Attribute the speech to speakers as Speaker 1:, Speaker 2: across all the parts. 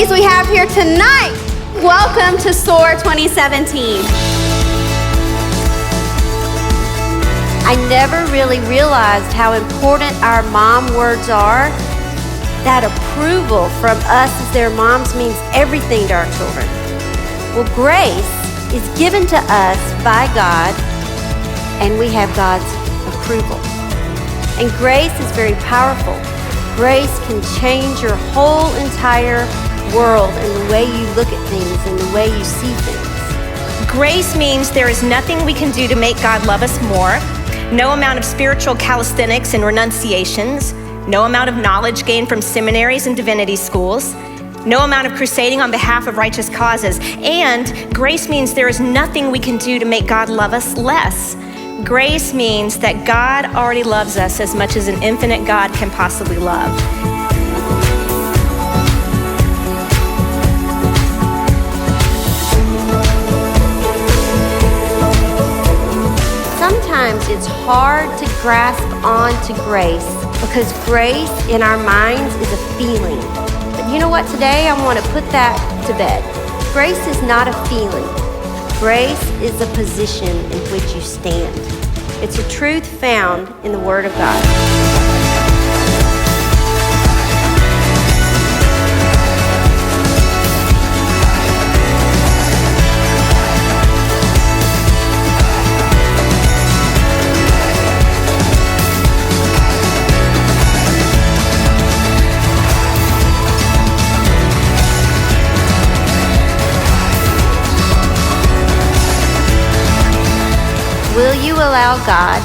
Speaker 1: ladies we have here tonight. Welcome to SOAR 2017. I never really realized how important our mom words are. That approval from us as their moms means everything to our children. Well, grace is given to us by God, and we have God's approval. And grace is very powerful. Grace can change your whole entire world and the way you look at things and the way you see things.
Speaker 2: Grace means there is nothing we can do to make God love us more. No amount of spiritual calisthenics and renunciations. No amount of knowledge gained from seminaries and divinity schools. No amount of crusading on behalf of righteous causes. And grace means there is nothing we can do to make God love us less. Grace means that God already loves us as much as an infinite God can possibly love.
Speaker 1: Sometimes it's hard to grasp onto grace because grace in our minds is a feeling. But you know what? Today I want to put that to bed. Grace is not a feeling. Grace is a position in which you stand. It's a truth found in the Word of God. Will you allow God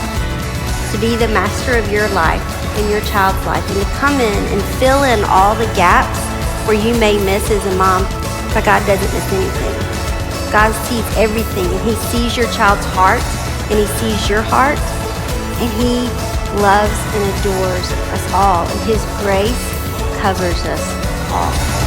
Speaker 1: to be the master of your life and your child's life and to come in and fill in all the gaps where you may miss as a mom, but God doesn't miss anything. God sees everything, and He sees your child's heart, and He sees your heart, and He loves and adores us all, and His grace covers us all.